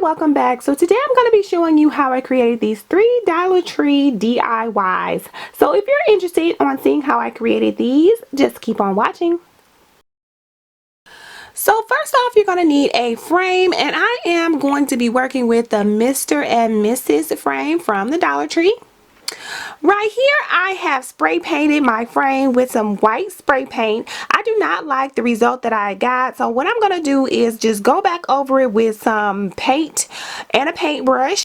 welcome back. So today I'm going to be showing you how I created these 3 Dollar Tree DIYs. So if you're interested on seeing how I created these, just keep on watching. So first off, you're going to need a frame, and I am going to be working with the Mr. and Mrs. frame from the Dollar Tree. Right here I have spray painted my frame with some white spray paint. I do not like the result that I got, so what I'm going to do is just go back over it with some paint and a paintbrush.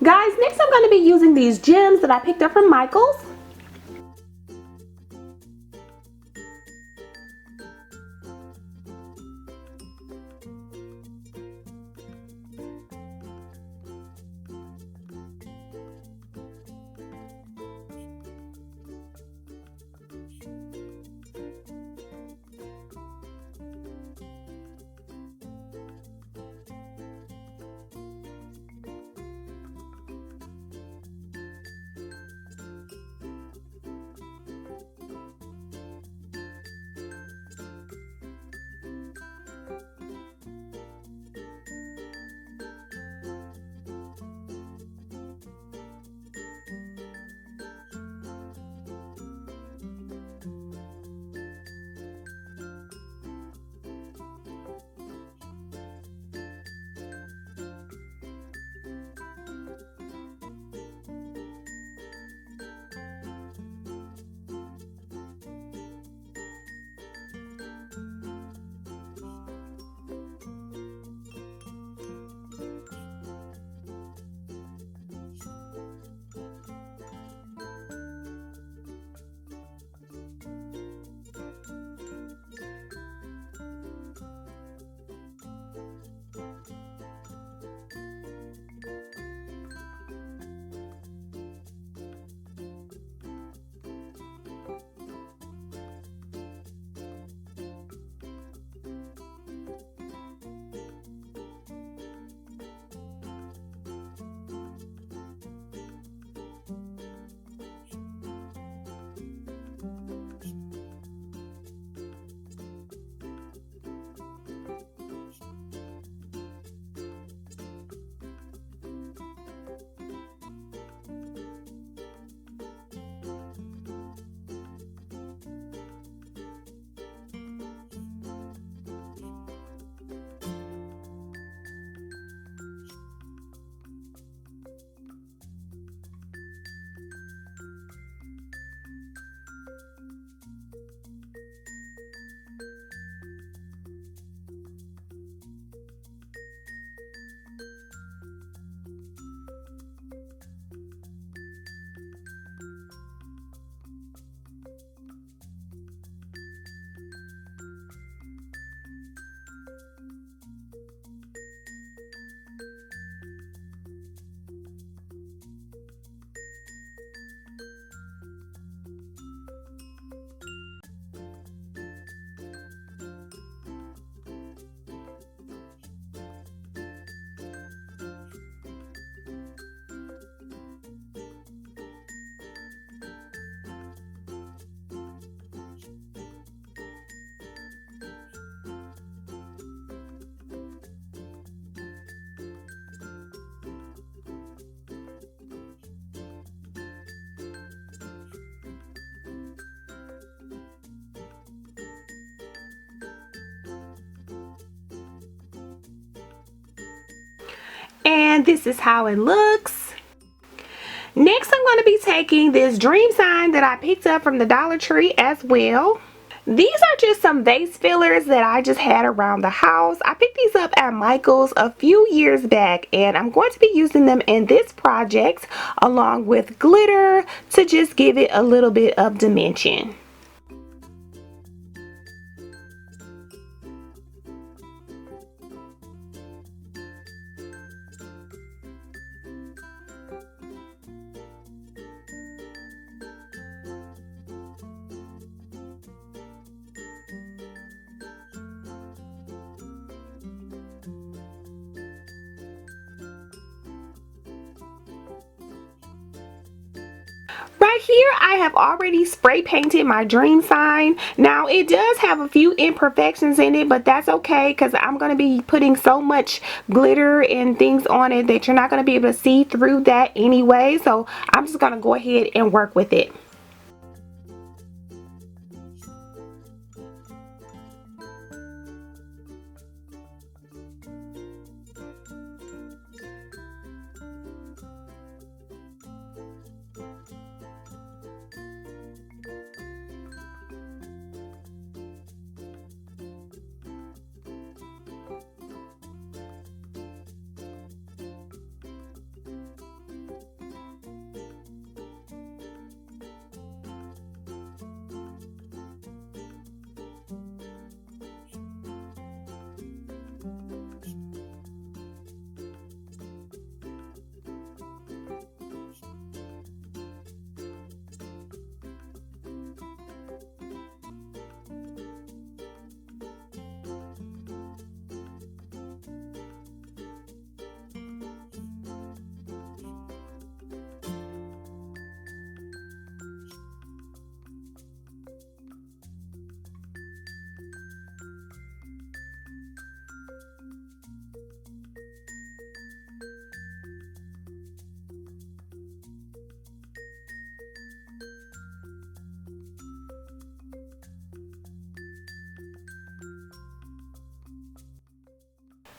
Guys, next I'm going to be using these gems that I picked up from Michael's. And this is how it looks. Next, I'm going to be taking this dream sign that I picked up from the Dollar Tree as well. These are just some vase fillers that I just had around the house. I picked these up at Michael's a few years back, and I'm going to be using them in this project along with glitter to just give it a little bit of dimension. here I have already spray painted my dream sign. Now it does have a few imperfections in it, but that's okay because I'm going to be putting so much glitter and things on it that you're not going to be able to see through that anyway. So I'm just going to go ahead and work with it.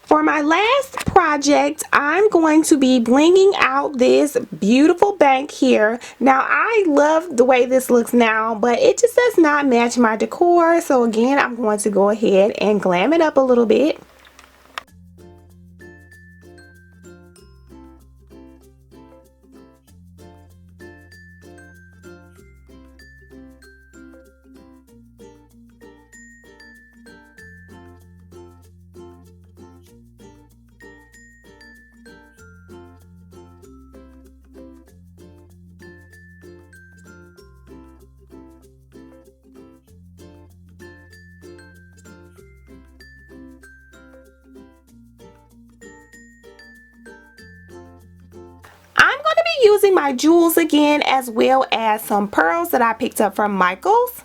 For my last project, I'm going to be blinging out this beautiful bank here. Now, I love the way this looks now, but it just does not match my decor. So again, I'm going to go ahead and glam it up a little bit. I'm going to be using my jewels again, as well as some pearls that I picked up from Michael's.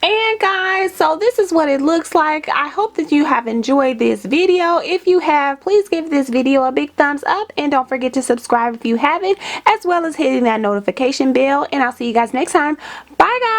And guys, so this is what it looks like. I hope that you have enjoyed this video. If you have, please give this video a big thumbs up and don't forget to subscribe if you haven't, as well as hitting that notification bell. And I'll see you guys next time. Bye guys.